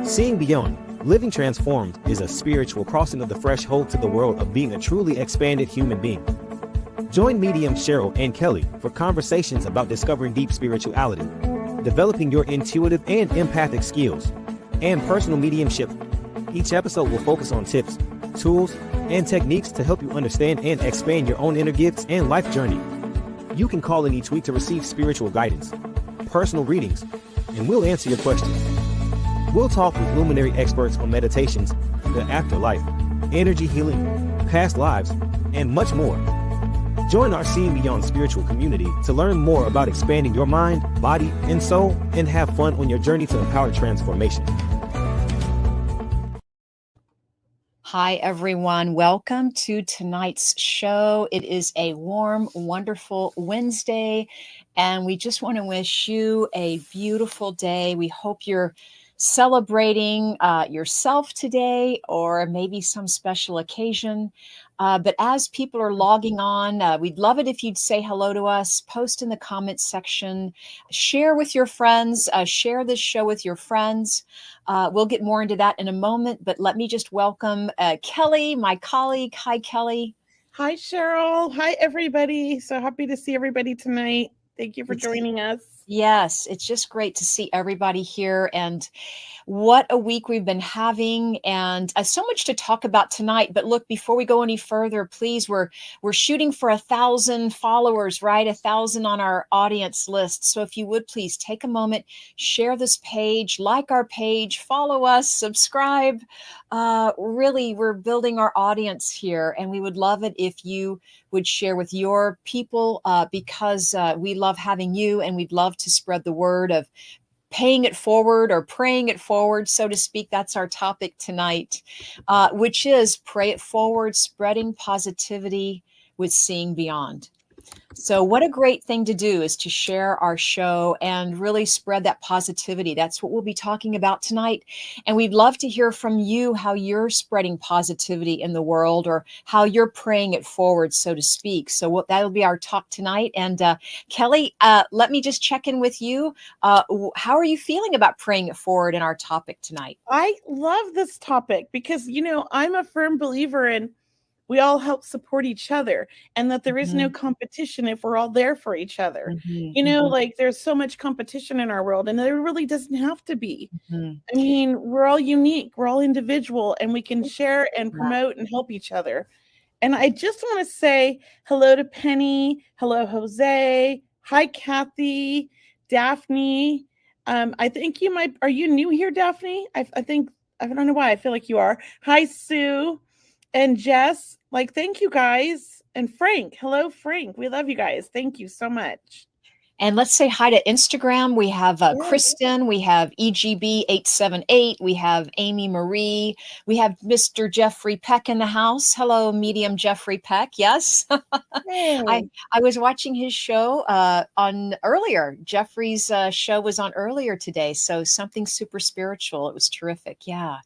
Seeing Beyond, Living Transformed is a spiritual crossing of the threshold to the world of being a truly expanded human being. Join mediums Cheryl and Kelley for conversations about discovering deep spirituality, developing your intuitive and empathic skills, and personal mediumship. Each episode will focus on tips, tools, and techniques to help you understand and expand your own inner gifts and life journey. You can call in each week to receive spiritual guidance, personal readings, and we'll answer your questions. We'll talk with luminary experts on meditations, the afterlife, energy healing, past lives, and much more. Join our Seeing Beyond spiritual community to learn more about expanding your mind, body, and soul, and have fun on your journey to empowered transformation. Hi, everyone. Welcome to tonight's show. It is a warm, wonderful Wednesday, and we just want to wish you a beautiful day. We hope you're celebrating yourself today or maybe some special occasion. But as people are logging on, we'd love it if you'd say hello to us, post in the comments section, share with your friends, share this show with your friends. We'll get more into that in a moment, but let me just welcome Kelley, my colleague. Hi, Kelley. Hi, Cheryl. Hi, everybody. So happy to see everybody tonight. Thank you for joining us. Yes, it's just great to see everybody here, and what a week we've been having, and so much to talk about tonight. But look, before we go any further, please, we're shooting for 1,000 followers, right? 1,000 on our audience list. So if you would please take a moment, share this page, like our page, follow us, subscribe. Really, we're building our audience here, and we would love it if you would share with your people because we love having you, and we'd love to spread the word of paying it forward or praying it forward, so to speak. That's our topic tonight, which is pray it forward, spreading positivity with Seeing Beyond. So what a great thing to do is to share our show and really spread that positivity. That's what we'll be talking about tonight. And we'd love to hear from you how you're spreading positivity in the world or how you're praying it forward, so to speak. So that'll be our talk tonight. And Kelley, let me just check in with you. How are you feeling about praying it forward in our topic tonight? I love this topic because, I'm a firm believer in we all help support each other and that there is no competition if we're all there for each other. Like there's so much competition in our world and there really doesn't have to be. I mean, we're all unique, we're all individual, and we can share and promote and help each other. And I just want to say hello to Penny. Hello, Jose. Hi, Kathy, Daphne. I think are you new here, Daphne? I don't know why. I feel like you are. Hi, Sue and Jess. Thank you guys. And Frank. Hello, Frank. We love you guys. Thank you so much. And let's say hi to Instagram. We have Kristen, we have EGB878, we have Amy Marie, we have Mr. Jeffrey Peck in the house. Hello, medium Jeffrey Peck. Yes. Hey. I was watching his show on earlier. Jeffrey's show was on earlier today. So something super spiritual. It was terrific. Yeah.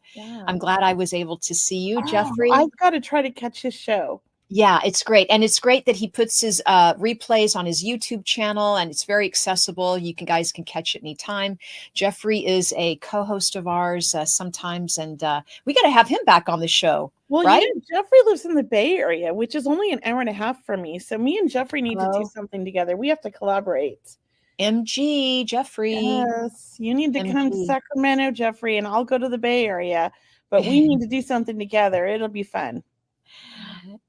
I'm glad I was able to see you, Jeffrey. I've got to try to catch his show. Yeah, it's great. And it's great that he puts his replays on his YouTube channel, and it's very accessible. Guys can catch it anytime. Jeffrey is a co-host of ours sometimes, and we got to have him back on the show. Well, right? Jeffrey lives in the Bay Area, which is only an hour and a half from me. So me and Jeffrey need to do something together. We have to collaborate. MG, Jeffrey. Yes, you need to come to Sacramento, Jeffrey, and I'll go to the Bay Area. But we need to do something together. It'll be fun.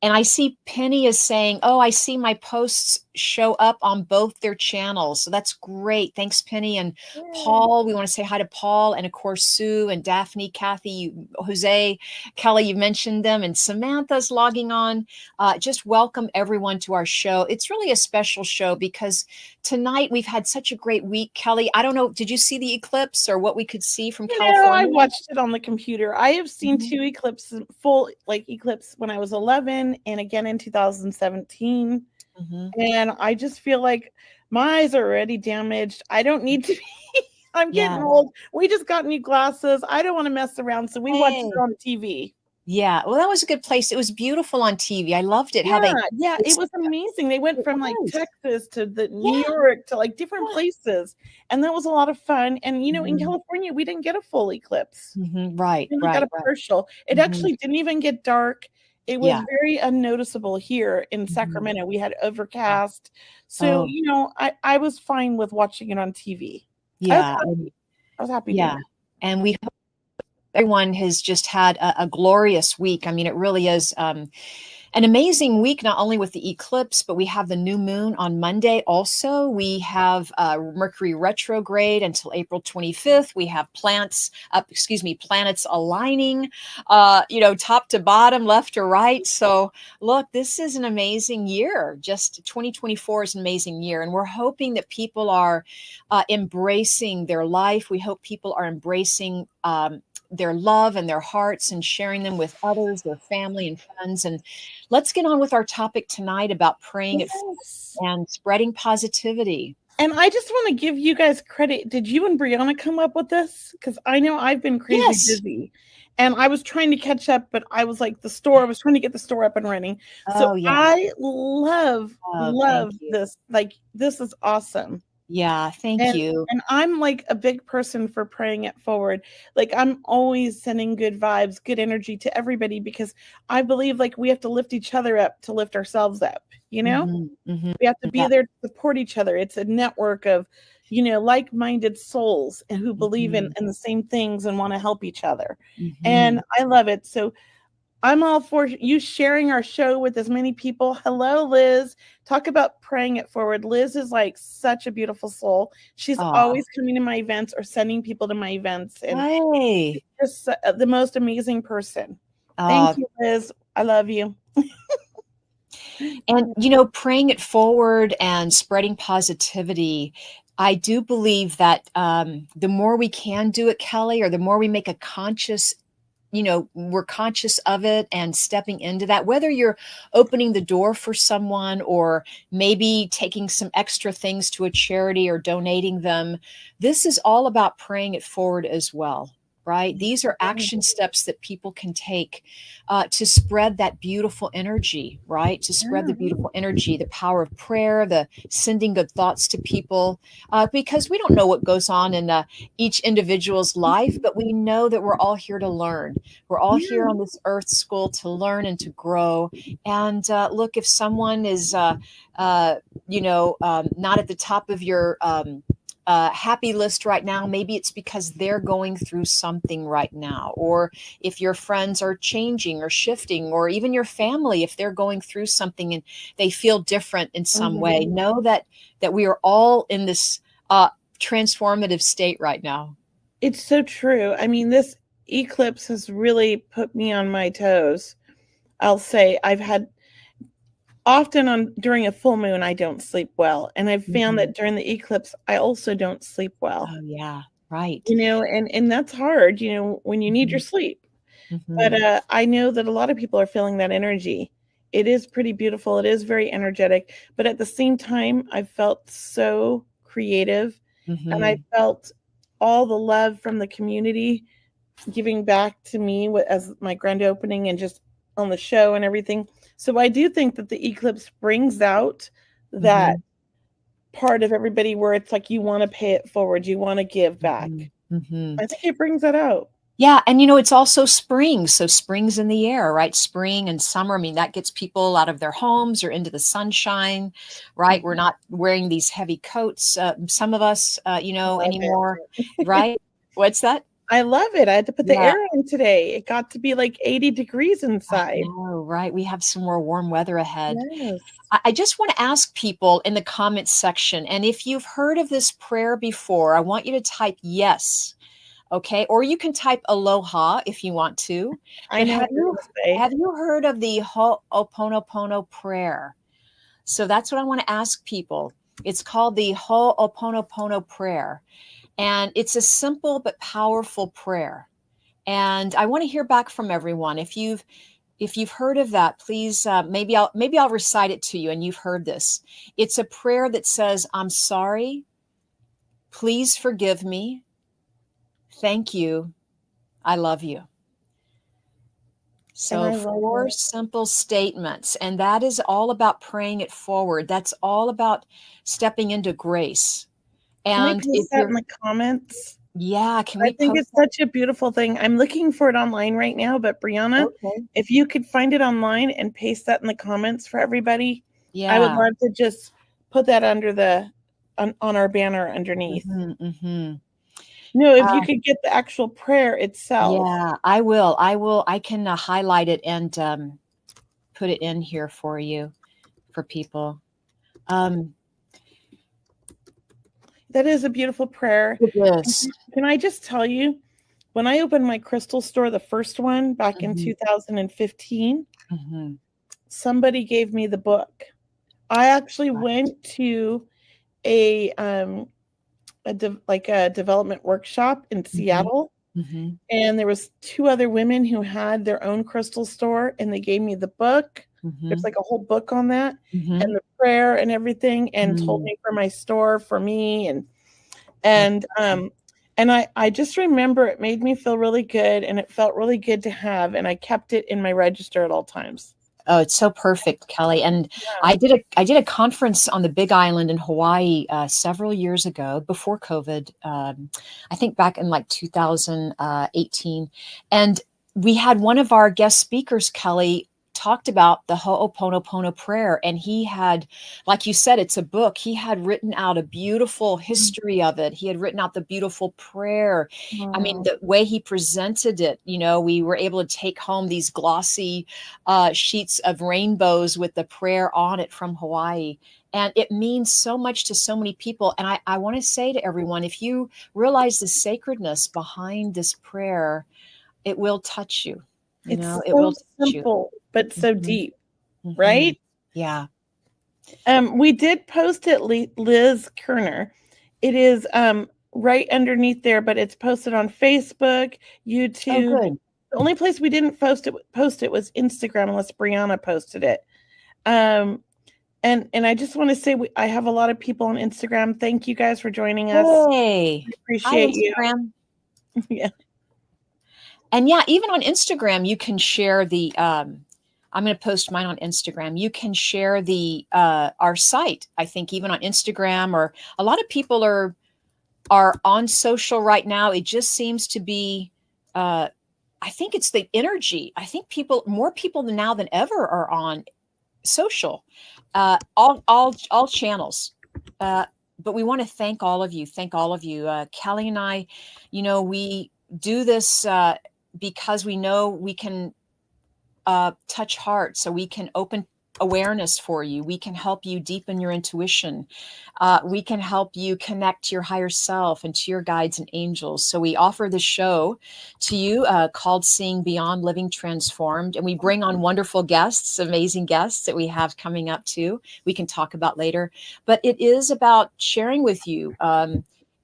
And I see Penny is saying, oh, I see my posts show up on both their channels. So that's great. Thanks, Penny. And Paul, we want to say hi to Paul. And of course, Sue and Daphne, Kathy, Jose, Kelley, you mentioned them. And Samantha's logging on. Just welcome everyone to our show. It's really a special show because tonight we've had such a great week. Kelley, I don't know, did you see the eclipse or what we could see from California? I watched it on the computer. I have seen two eclipses, full eclipse when I was 11 and again in 2017. And I just feel like my eyes are already damaged. I don't need to be. I'm getting old. We just got new glasses. I don't want to mess around. So we watched it on TV. Yeah. Well, that was a good place. It was beautiful on TV. I loved it. How Yeah, they it set was amazing. They went it from, like, was. Texas to the New Yeah. York to, like, different Yeah. places, and that was a lot of fun, and, in Mhm. California, we didn't get a full eclipse. Mhm. Right, We only got right, a right. partial. It Mhm. actually didn't even get dark. It was Yeah. very unnoticeable here in Mhm. Sacramento. We had Yeah. overcast. So, Oh, I was fine with watching it on TV. I was yeah. happy. I was happy doing Yeah. it. And we hope everyone has just had a glorious week. I mean, it really is an amazing week, not only with the eclipse, but we have the new moon on Monday. Also, we have Mercury retrograde until April 25th. We have planets aligning, top to bottom, left to right. So look, this is an amazing year. Just 2024 is an amazing year. And we're hoping that people are embracing their life. We hope people are embracing their love and their hearts and sharing them with others, their family and friends. And let's get on with our topic tonight about praying it Yes. and spreading positivity. And I just want to give you guys credit. Did you and Brianna come up with this? Because I know I've been crazy Yes. busy. And I was trying to catch up, but I was like I was trying to get the store up and running. So Oh, yeah. I love, Oh, thank love you. this. Like, this is awesome. Yeah, thank And you. and I'm like a big person for praying it forward. Like, I'm always sending good vibes, good energy to everybody, because I believe, like, we have to lift each other up to lift ourselves up, you know? Mhm, mhm. We have to be Yeah. there to support each other. It's a network of, like-minded souls and who believe in Mhm, in the same things and want to help each other. And mhm. I love it. So I'm all for you sharing our show with as many people. Hello, Liz. Talk about praying it forward. Liz is like such a beautiful soul. She's Aw. always coming to my events or sending people to my events, and Hey. just the most amazing person. Thank Aw. you, Liz. I love you. And, praying it forward and spreading positivity, I do believe that the more we can do it, Kelly, or the more we make a conscious, we're conscious of it and stepping into that, whether you're opening the door for someone or maybe taking some extra things to a charity or donating them, this is all about praying it forward as well. Right? These are action steps that people can take to spread that beautiful energy, right? To spread the beautiful energy, the power of prayer, the sending good thoughts to people, because we don't know what goes on in each individual's life, but we know that we're all here to learn. We're all Yeah. here on this earth school to learn and to grow. And look, if someone is, not at the top of your happy list right now, maybe it's because they're going through something right now. Or if your friends are changing or shifting, or even your family, if they're going through something and they feel different in some way, know that we are all in this transformative state right now. It's so true. I mean, this eclipse has really put me on my toes. I'll say I've had often on during a full moon, I don't sleep well. And I've found Mhm. that during the eclipse, I also don't sleep well. Oh, yeah, right. And that's hard, when you need your Mhm, sleep. But mhm, I know that a lot of people are feeling that energy. It is pretty beautiful. It is very energetic. But at the same time, I felt so creative, and I mhm, felt all the love from the community giving back to me as my grand opening and just on the show and everything. So I do think that the eclipse brings out that mhm, part of everybody where it's like you want to pay it forward, you want to give back. mhm, mhm. I think it brings that out. Yeah, and it's also spring, so spring's in the air, right? Spring and summer, I mean, that gets people out of their homes or into the sunshine, right? We're not wearing these heavy coats, some of us, Love anymore, it. right? What's that? I love it. I had to put the Yeah. air on today. It got to be like 80 degrees I inside. know, right? We have some more warm weather ahead. Yes. I just want to ask people in the comments section, and if you've heard of this prayer before, I want you to type yes, okay? Or you can type aloha if you want to. I But know what have you're you going to say. have you heard of the Ho'oponopono prayer? So that's what I want to ask people. It's called the Ho'oponopono prayer, and it's a simple but powerful prayer. And I want to hear back from everyone. If you've heard of that, please maybe I'll recite it to you and you've heard this. It's a prayer that says, "I'm sorry, please forgive me, thank you, I love you." So I love 4 that. simple statements, and that is all about praying it forward. That's all about stepping into grace. Can we And if post that in you're, the comments? yeah, can I we think post it's such a beautiful thing. I'm looking for it online right now, but that? Brianna, Okay. if you could find it online and paste that in the comments for everybody, I would Yeah. love to just put that under on our banner underneath. Mm-hmm. No, if you could get the actual prayer itself. Yeah, I will. I can highlight it and put it in here for you, for people. That is a beautiful prayer. It is. Can I just tell you, when I opened my crystal store, the first one back in 2015, somebody gave me the book. I actually went to a development workshop in Seattle, and there was 2 other women who had their own crystal store, and they gave me the book. There's like a whole book on that, and the prayer and everything, and told me for my store, for me, and I just remember it made me feel really good, and it felt really good to have, and I kept it in my register at all times. Oh, it's so perfect, Kelley. And I did a conference on the Big Island in Hawaii several years ago, before COVID. I think back in like 2018, and we had one of our guest speakers, Kelley, talked about the Ho'oponopono prayer, and he had, like you said, it's a book. He had written out a beautiful history of it. He had written out the beautiful prayer. I mean, the way he presented it, we were able to take home these glossy sheets of rainbows with the prayer on it from Hawaii. And it means so much to so many people. And I want to say to everyone, if you realize the sacredness behind this prayer, it will touch you. It's It so will touch simple, but so deep, you. right? Yeah. We did post it, Liz Kerner. It is right underneath there, but it's posted on Facebook, YouTube. Oh, good. The only place we didn't post it was Instagram, unless Brianna posted it. And I just want to say I have a lot of people on Instagram. Thank you guys for joining us. Hey, I appreciate you. Yeah. And yeah, even on Instagram, you can share the, I'm going to post mine on Instagram. You can share the, our site. I think even on Instagram, or a lot of people are on social right now. It just seems to be, I think it's the energy. I think more people now than ever are on social, all channels. But we want to thank all of you. Kelley and I, we do this, because we know we can touch hearts, so we can open awareness for you. We can help you deepen your intuition. We can help you connect to your higher self and to your guides and angels. So we offer the show to you called Seeing Beyond, Living Transformed. And we bring on wonderful guests, amazing guests that we have coming up too. We can talk about later. But it is about sharing with you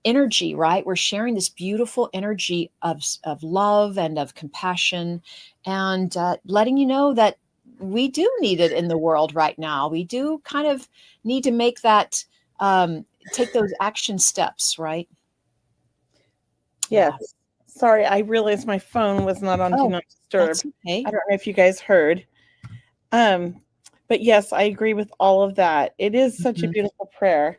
energy, right? We're sharing this beautiful energy of love and of compassion, and letting you know that we do need it in the world right now. We do kind of need to make that, take those action steps, right? Yes. Yeah. Sorry, I realized my phone was not on Do Not Disturb. That's okay. I don't know if you guys heard. But yes, I agree with all of that. It is such a beautiful prayer.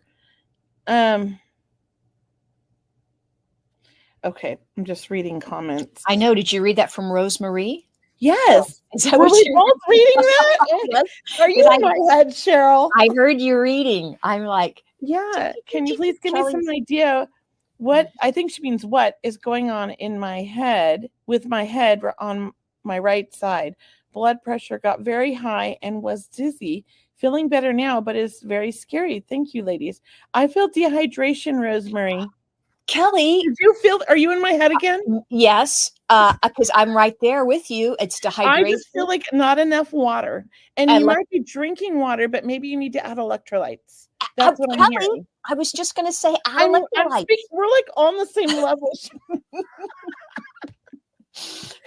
Okay, I'm just reading comments. I know. Did you read that from Rosemarie? Yes. Oh, is that Were we both reading that? Yes. Are you in my head, Cheryl? I heard you reading. I'm like, yeah. Can you please give me some idea what, I think she means what is going on in my head, with my head on my right side? Blood pressure got very high and was dizzy. Feeling better now, but it's very scary. Thank you, ladies. I feel dehydration, Rosemary. Kelley, did you feel? Are you in my head again? Yes, because I'm right there with you. It's dehydration. I just feel like not enough water, and you might be drinking water, but maybe you need to add electrolytes. That's what I'm hearing. I was just going to say electrolytes. We're like on the same level.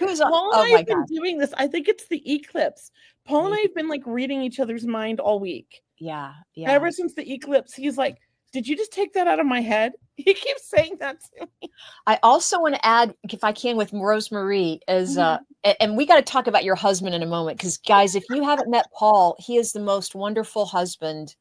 Paul and I have been doing this. I think it's the eclipse. Paul and I have been like reading each other's mind all week. Yeah. Ever since the eclipse, he's like, did you just take that out of my head? He keeps saying that to me. I also want to add, if I can, with Rosemarie is, and we got to talk about your husband in a moment, because guys, if you haven't met Paul, he is the most wonderful husband.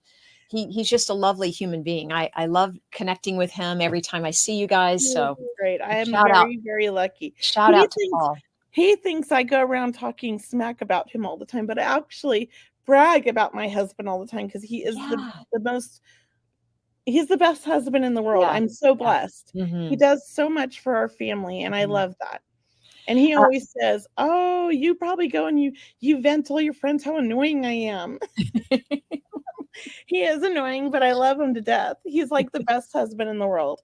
He's just a lovely human being. I love connecting with him every time I see you guys. So great. I am shout out, very lucky. Shout out to Paul. He thinks I go around talking smack about him all the time, but I actually brag about my husband all the time because he is the most. He's the best husband in the world. Yeah. I'm so blessed. He does so much for our family, and I love that. And he always says, "Oh, you probably go and you vent to all your friends how annoying I am." He is annoying, but I love him to death. He's like the best husband in the world.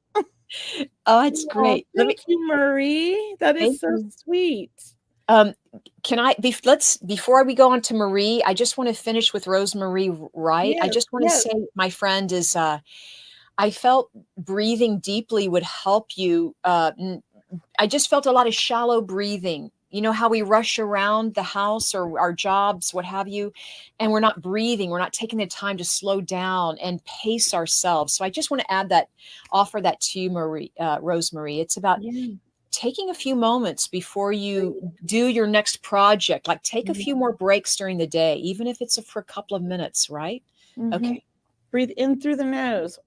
Oh, it's great. Thank you, Marie. That is so sweet. Can I before we go on to Marie, I just want to finish with Rosemarie, right? I just want to say, my friend, is I felt breathing deeply would help you. I just felt a lot of shallow breathing. You know how we rush around the house or our jobs, what have you, and we're not breathing. We're not taking the time to slow down and pace ourselves. So I just want to offer that to you, Rosemarie. It's about taking a few moments before you do your next project. Like, take a few more breaks during the day, even if it's for a couple of minutes, right? Okay. Breathe in through the nose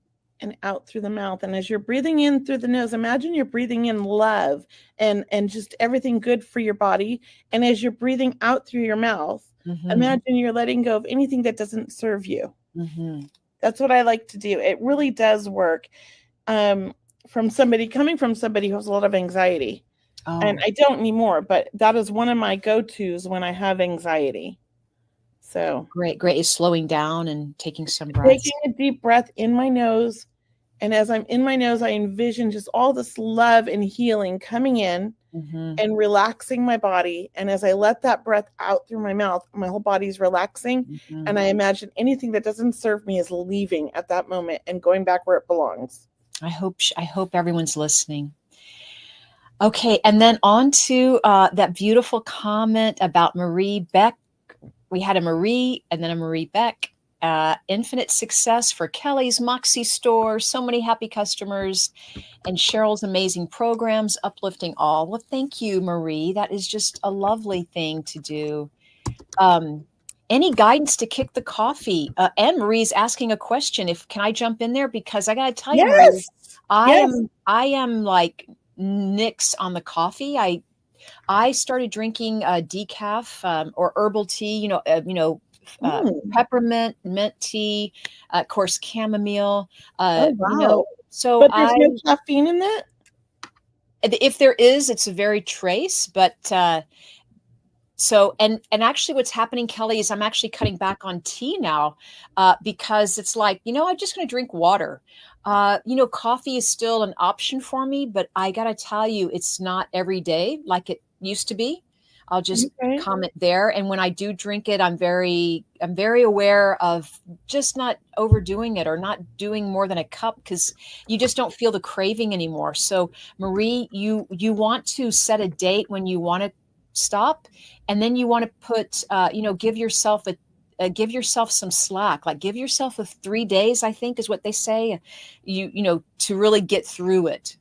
and out through the mouth. And as you're breathing in through the nose, imagine you're breathing in love and just everything good for your body. And as you're breathing out through your mouth, imagine you're letting go of anything that doesn't serve you. That's what I like to do. It really does work. Coming from somebody who has a lot of anxiety. And I don't anymore, but that is one of my go-tos when I have anxiety. So great is slowing down and taking some breaths. Taking a deep breath in my nose. And as I'm in my nose, I envision just all this love and healing coming in and relaxing my body. And as I let that breath out through my mouth, my whole body's relaxing. And I imagine anything that doesn't serve me is leaving at that moment and going back where it belongs. I hope everyone's listening. Okay, and then on to that beautiful comment about Marie Beck. We had a Marie and then a Marie Beck. Infinite success for Kelley's Moxie store. So many happy customers, and Cheryl's amazing programs, uplifting all. Well, thank you, Marie. That is just a lovely thing to do. Any guidance to kick the coffee? Anne Marie's asking a question. Can I jump in there? Because I got to tell you, Marie, I am like nix on the coffee. I started drinking decaf or herbal tea. Peppermint, mint tea, of course, chamomile. So but there's no caffeine in that. If there is, it's a very trace, but. So, and actually what's happening, Kelley, is I'm actually cutting back on tea now because it's like, I'm just going to drink water. Coffee is still an option for me, but I got to tell you, it's not every day like it used to be. I'll just comment there. And when I do drink it, I'm very aware of just not overdoing it or not doing more than a cup, because you just don't feel the craving anymore. So Marie, you want to set a date when you want to stop, and then you want to put give yourself some slack, like give yourself 3 days, I think is what they say, to really get through it.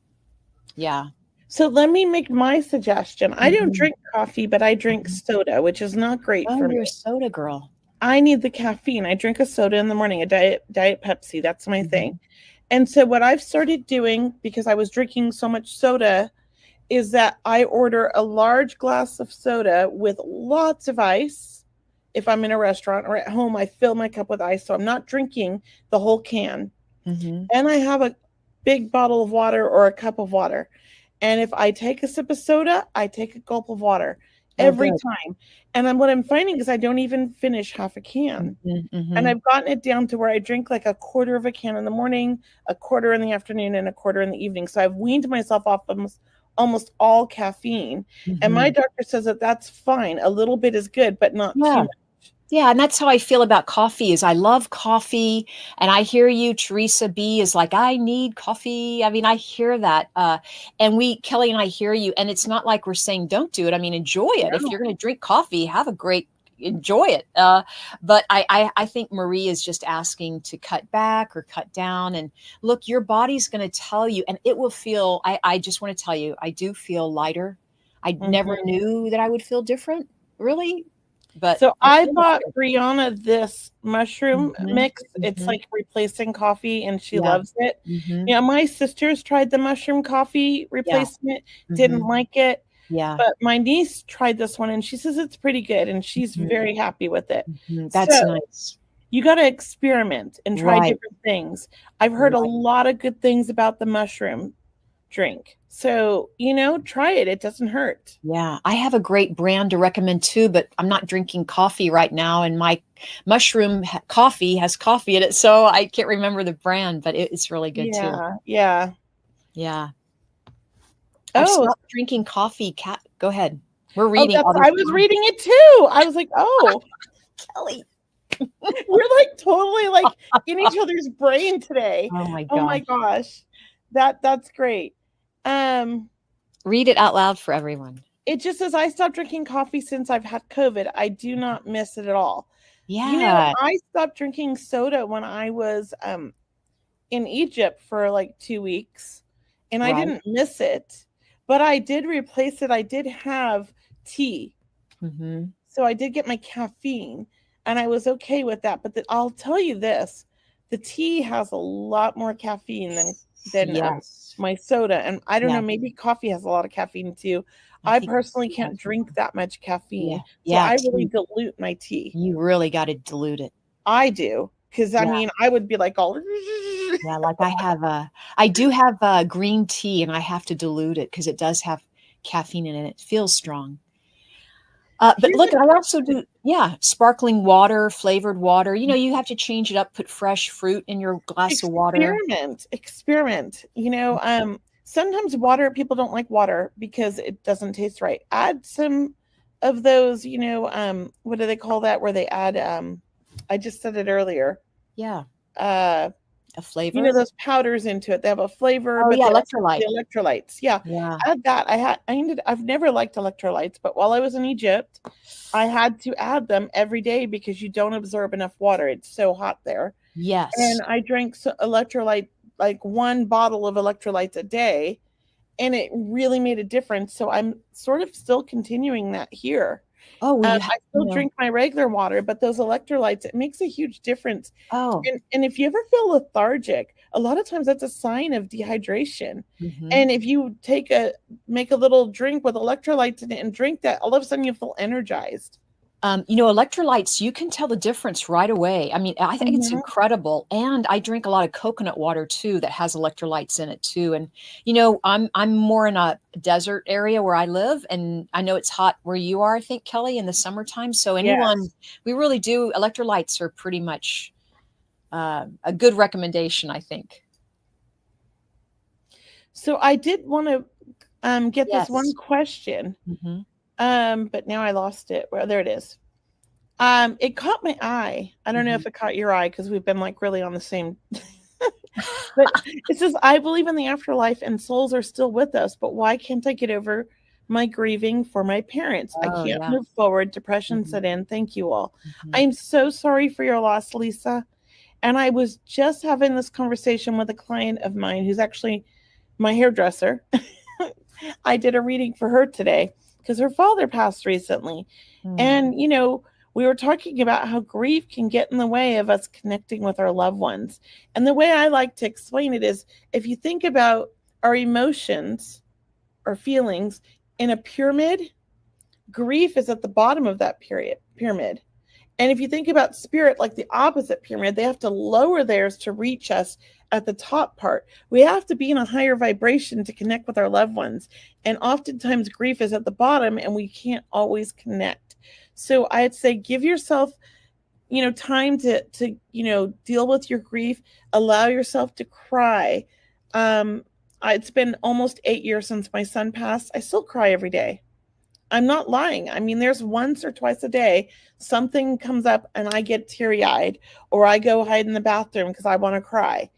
Yeah. So let me make my suggestion. I don't drink coffee, but I drink soda, which is not great for me. You're a soda girl. I need the caffeine. I drink a soda in the morning, a diet Pepsi. That's my thing. And so what I've started doing, because I was drinking so much soda, is that I order a large glass of soda with lots of ice. If I'm in a restaurant or at home, I fill my cup with ice. So I'm not drinking the whole can. And I have a big bottle of water or a cup of water. And if I take a sip of soda, I take a gulp of water every time. And what I'm finding is I don't even finish half a can. And I've gotten it down to where I drink like a quarter of a can in the morning, a quarter in the afternoon, and a quarter in the evening. So I've weaned myself off almost all caffeine. And my doctor says that that's fine. A little bit is good, but not too much. Yeah, and that's how I feel about coffee. Is I love coffee, and I hear you, Teresa B is like, I need coffee. I mean, I hear that, and Kelley and I hear you, and it's not like we're saying don't do it. I mean, enjoy it. If you're going to drink coffee, have a great enjoy it. But I think Marie is just asking to cut back or cut down. And look, your body's going to tell you, and it will feel, I just want to tell you, I do feel lighter. I never knew that I would feel different, really. But so I bought Brianna this mushroom mix. It's Mhm. like replacing coffee, and she Yeah. loves it. Mhm. Yeah, my sisters tried the mushroom coffee replacement, didn't Mhm. like it. Yeah. But my niece tried this one, and she says it's pretty good, and she's Mhm. very happy with it. That's So nice. you got to experiment and try Right. different things. I've heard a Right. lot of good things about the mushroom drink. So, try it. It doesn't hurt. Yeah, I have a great brand to recommend too, but I'm not drinking coffee right now, and my mushroom coffee has coffee in it, so I can't remember the brand, but it's really good too. Yeah, yeah. Yeah. I've Oh, stopped drinking coffee. Cat, go ahead. We're reading that's all these I was comments. reading it too. I was like, oh, Kelley. we're like totally like in each other's brain today. Oh my Oh my gosh. gosh. That's great. Read it out loud for everyone. It just says I stopped drinking coffee since I've had COVID. I do not miss it at all. Yeah. I stopped drinking soda when I was in Egypt for like 2 weeks, and I Right. didn't miss it, but I did replace it. I did have tea. Mhm. So I did get my caffeine, and I was okay with that. But I'll tell you this, the tea has a lot more caffeine than Yes. my soda. And I don't know, Yeah. maybe coffee has a lot of caffeine too. I I think personally tea can't has drink more. that much caffeine. Yeah. So Yeah, I really tea. dilute my tea. You really got to dilute it. I do. Because I Yeah. mean, I would be like all Yeah, like I do have green tea, and I have to dilute it because it does have caffeine in it. It feels strong. But Here's look, a I also do, sparkling water, flavored water. You have to change it up, put fresh fruit in your glass of water. experiment. Sometimes water, people don't like water because it doesn't taste right. Add some of those, what do they call that? Where they add I just said it earlier. Yeah, Uh a flavor. those powders into it. They have a flavor, Oh but yeah, they also electrolyte. have the electrolytes. Yeah. Yeah. Add that. I've never liked electrolytes, but while I was in Egypt, I had to add them every day because you don't absorb enough water. It's so hot there. Yes. And I drank electrolyte, like one bottle of electrolytes a day, and it really made a difference. So I'm sort of still continuing that here. Oh, well, I still drink my regular water, but those electrolytes, it makes a huge difference. Oh. And if you ever feel lethargic, a lot of times that's a sign of dehydration. Mhm. And if you make a little drink with electrolytes in it and drink that, all of a sudden you feel energized. Electrolytes, you can tell the difference right away. I mean, I think it's Mhm. incredible. And I drink a lot of coconut water too that has electrolytes in it too. And I'm more in a desert area where I live, and I know it's hot where you are, I think, Kelley, in the summertime. So Yes. we really do. Electrolytes are pretty much a good recommendation, I think. So I did want to get this one Yes. question. Mhm. But now I lost it. Well, there it is. It caught my eye. I don't know if it caught your eye because we've been like really on the same. But it says, I believe in the afterlife and souls are still with us, but why can't I get over my grieving for my parents? I Oh, can't yeah. move forward. Depression Mhm. set in. Thank you all. Mhm. I'm so sorry for your loss, Lisa. And I was just having this conversation with a client of mine who's actually my hairdresser. I did a reading for her today because her father passed recently. And, we were talking about how grief can get in the way of us connecting with our loved ones. And the way I like to explain it is if you think about our emotions or feelings in a pyramid, grief is at the bottom of that pyramid. And if you think about spirit like the opposite pyramid, they have to lower theirs to reach us at the top part. We have to be in a higher vibration to connect with our loved ones. And oftentimes grief is at the bottom and we can't always connect. So I'd say give yourself, time to deal with your grief, allow yourself to cry. It's been almost 8 years since my son passed. I still cry every day. I'm not lying. I mean, there's once or twice a day something comes up and I get teary-eyed, or I go hide in the bathroom because I want to cry.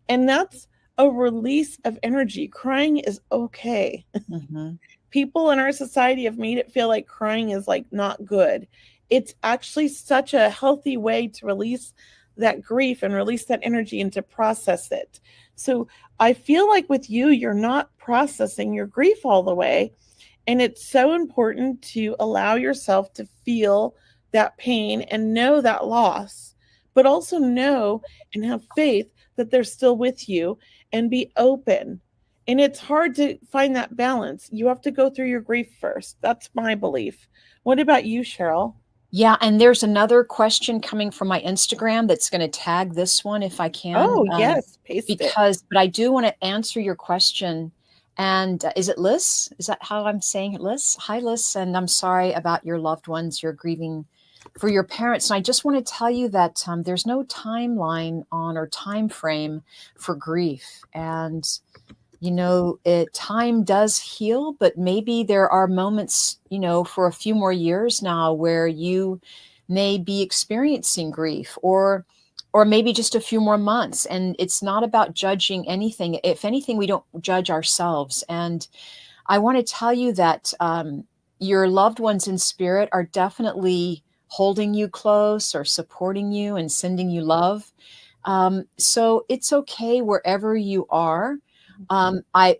And that's a release of energy. Crying is okay. Mhm. People in our society have made it feel like crying is like not good. it's actually such a healthy way to release that grief and release that energy and to process it. So I feel like with you, you're not processing your grief all the way. And it's so important to allow yourself to feel that pain and know that loss, but also know and have faith that they're still with you and be open. And it's hard to find that balance. You have to go through your grief first. That's my belief. What about you, Cheryl? Yeah, and there's another question coming from my Instagram that's going to tag this one if I can. Oh, yes, paste it. But I do want to answer your question. And is it Liz? Is that how I'm saying it, Liz? Hi, Liz. And I'm sorry about your loved ones. You're grieving for your parents. And I just want to tell you that there's no timeline on or time frame for grief. And time does heal, but maybe there are moments, for a few more years now where you may be experiencing grief or maybe just a few more months. And it's not about judging anything. If anything, we don't judge ourselves. And I want to tell you that your loved ones in spirit are definitely holding you close or supporting you and sending you love. So it's okay wherever you are.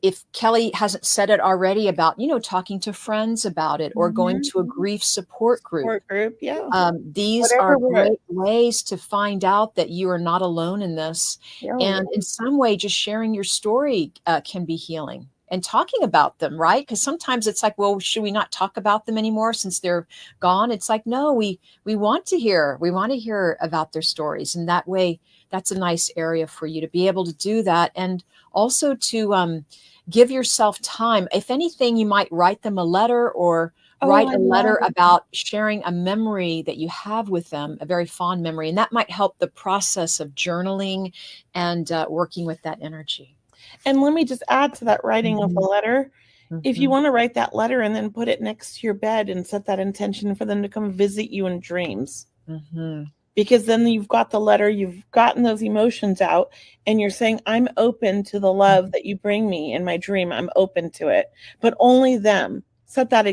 If Kelley hasn't said it already about, talking to friends about it or going to a grief support group. Yeah. These are great ways to find out that you are not alone in this. Yeah. And in some way, just sharing your story can be healing and talking about them, right? Because sometimes it's like, well, should we not talk about them anymore since they're gone? It's like, no, we want to hear about their stories. And that way, that's a nice area for you to be able to do that. And also to give yourself time. If anything, you might write them a letter or write a letter about sharing a memory that you have with them, a very fond memory. And that might help the process of journaling and working with that energy. And let me just add to that writing of a letter. If you want to write that letter and then put it next to your bed and set that intention for them to come visit you in dreams. Because then you've got the letter, you've gotten those emotions out, and you're saying, I'm open to the love that you bring me in my dream. I'm open to it, but only them. Set that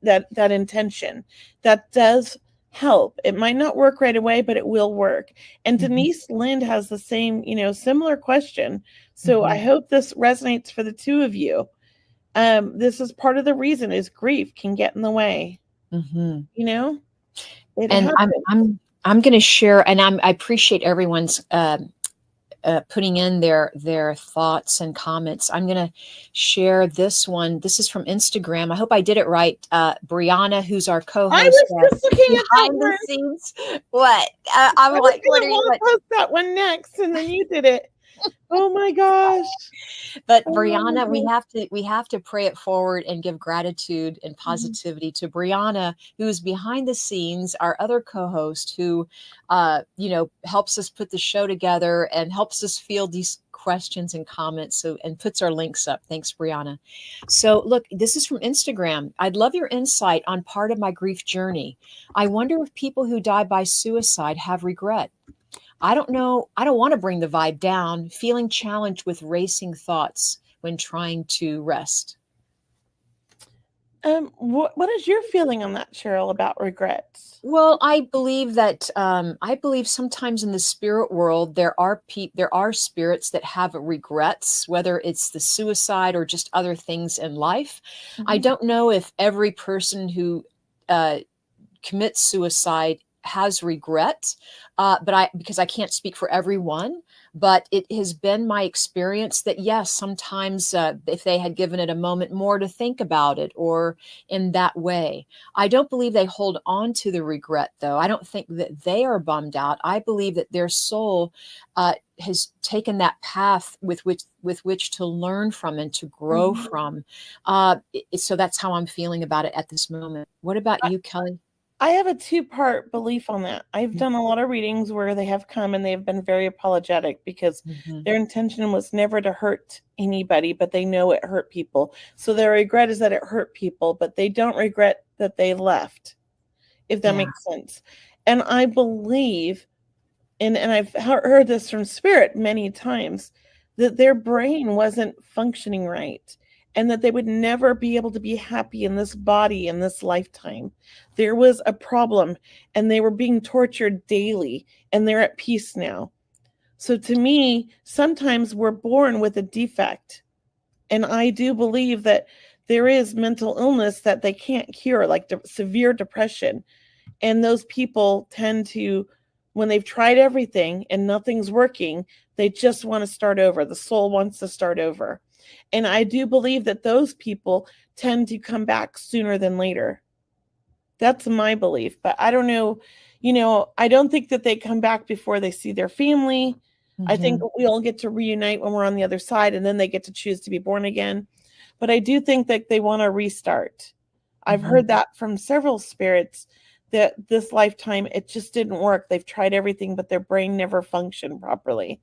that intention. That does help. It might not work right away, but it will work. And Denise Lind has the same, similar question. So I hope this resonates for the two of you. This is part of the reason is grief can get in the way. I'm going to share, and I appreciate everyone's putting in their thoughts and comments. I'm going to share this one. This is from Instagram. I hope I did it right. Brianna, who's our co-host. I was just looking at behind the scenes. What? I'm like, what are you? Post that one next, and then you did it. Oh my gosh. But Brianna, we have to pray it forward and give gratitude and positivity to Brianna, who is behind the scenes, our other co-host who, helps us put the show together and helps us field these questions and comments and puts our links up. Thanks, Brianna. So look, this is from Instagram. I'd love your insight on part of my grief journey. I wonder if people who die by suicide have regret. I don't know. I don't want to bring the vibe down, feeling challenged with racing thoughts when trying to rest. What is your feeling on that, Cheryl, about regrets? Well, I believe that sometimes in the spirit world there are spirits that have regrets, whether it's the suicide or just other things in life. I don't know if every person who commits suicide has regret, because I can't speak for everyone, but it has been my experience that yes, sometimes if they had given it a moment more to think about it or in that way. I don't believe they hold on to the regret though. I don't think that they are bummed out. I believe that their soul has taken that path with which to learn from and to grow from. So that's how I'm feeling about it at this moment. What about you, Kelley? I have a two-part belief on that. I've done a lot of readings where they have come and they've been very apologetic because their intention was never to hurt anybody, but they know it hurt people. So their regret is that it hurt people, but they don't regret that they left, if that makes sense. And I believe, and I've heard this from spirit many times, that their brain wasn't functioning right. and that they would never be able to be happy in this body in this lifetime. There was a problem, and they were being tortured daily, and they're at peace now. So to me, sometimes we're born with a defect. And I do believe that there is mental illness that they can't cure, like severe depression. And those people tend to, when they've tried everything and nothing's working, they just want to start over. The soul wants to start over. And I do believe that those people tend to come back sooner than later. That's my belief. But I don't know, I don't think that they come back before they see their family. I think we all get to reunite when we're on the other side, and then they get to choose to be born again. But I do think that they want to restart. I've heard that from several spirits, that this lifetime, it just didn't work. They've tried everything, but their brain never functioned properly.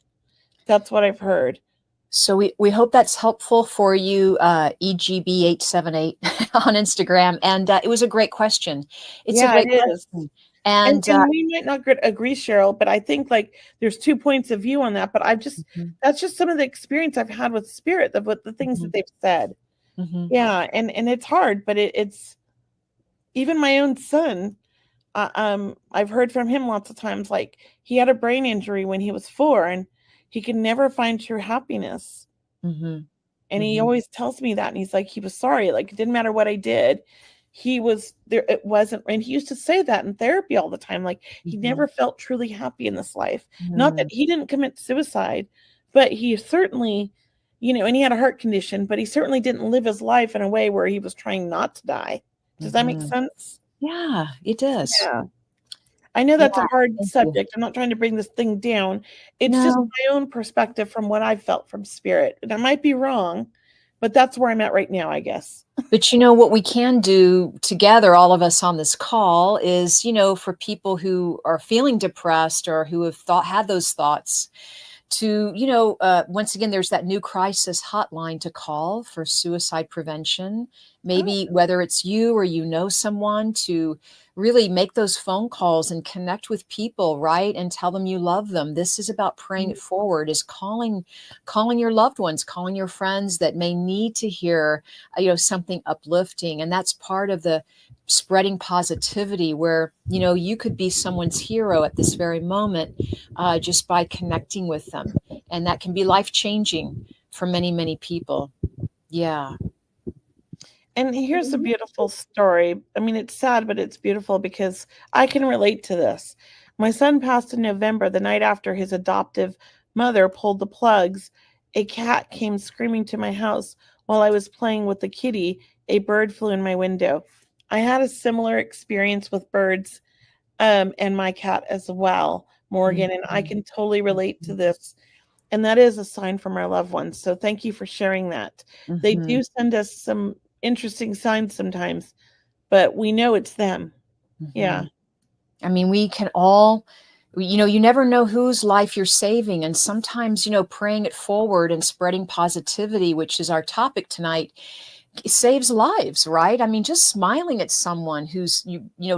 That's what I've heard. So we hope that's helpful for you, EGB878 on Instagram. And it was a great question. It's a great question. And we might not agree, Cheryl, but I think like there's 2 points of view on that. But I've just, that's just some of the experience I've had with spirit, with the things that they've said. Yeah. And it's hard, but it's even my own son. I've heard from him lots of times, like he had a brain injury when he was 4, and he could never find true happiness. And he always tells me that. And he's like, he was sorry. Like, it didn't matter what I did. He was there. It wasn't. And he used to say that in therapy all the time. Like, he never felt truly happy in this life. Not that he didn't commit suicide, but he certainly, and he had a heart condition, but he certainly didn't live his life in a way where he was trying not to die. Does that make sense? Yeah, it does. Yeah. I know that's a hard subject. I'm not trying to bring this thing down. It's just my own perspective from what I've felt from spirit. And I might be wrong, but that's where I'm at right now, I guess. But what we can do together, all of us on this call, is, for people who are feeling depressed or who have had those thoughts, to, once again, there's that new crisis hotline to call for suicide prevention. Maybe whether it's you or someone, to really make those phone calls and connect with people, right? And tell them you love them. This is about praying it forward, is calling your loved ones, calling your friends that may need to hear, something uplifting. And that's part of the spreading positivity, where, you could be someone's hero at this very moment, just by connecting with them. And that can be life-changing for many, many people. Yeah. And here's a beautiful story. I mean, it's sad, but it's beautiful because I can relate to this. My son passed in November, the night after his adoptive mother pulled the plugs. A cat came screaming to my house while I was playing with the kitty. A bird flew in my window. I had a similar experience with birds and my cat as well, Morgan, and I can totally relate to this. And that is a sign from our loved ones. So thank you for sharing that. They do send us some interesting signs sometimes, but we know it's them. Yeah. I mean, we can all, you never know whose life you're saving. And sometimes, praying it forward and spreading positivity, which is our topic tonight, saves lives, right? I mean, just smiling at someone who's,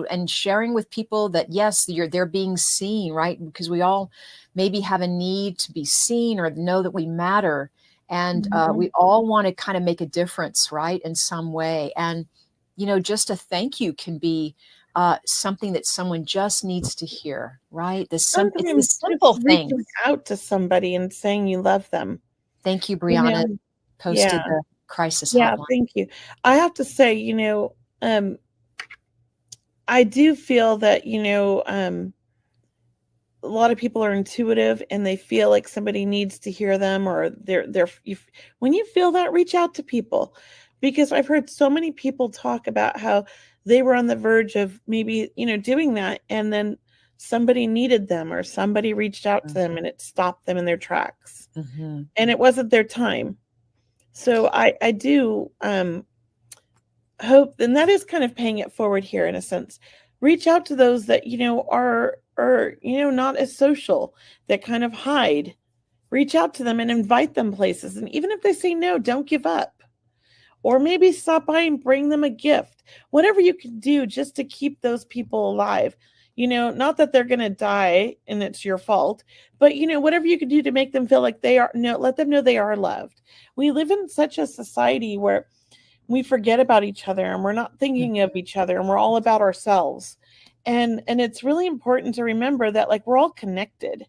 and sharing with people that, yes, they're being seen, right? Because we all maybe have a need to be seen or know that we matter. And we all want to kind of make a difference, right, in some way. And, just a thank you can be something that someone just needs to hear, right? It's the simple thing. Reaching out to somebody and saying you love them. Thank you, Brianna. Posted the crisis hotline. Thank you. I have to say, I do feel that, a lot of people are intuitive and they feel like somebody needs to hear them, or when you feel that, reach out to people, because I've heard so many people talk about how they were on the verge of maybe, doing that. And then somebody needed them, or somebody reached out to them and it stopped them in their tracks. And it wasn't their time. So I do hope, and that is kind of paying it forward here in a sense. Reach out to those that, are not as social, that kind of hide. Reach out to them and invite them places. And even if they say no, don't give up. Or maybe stop by and bring them a gift. Whatever you can do just to keep those people alive. Not that they're going to die and it's your fault, but whatever you can do to make them feel like they are, no, let them know they are loved. We live in such a society where we forget about each other and we're not thinking of each other and we're all about ourselves. And it's really important to remember that, like, we're all connected.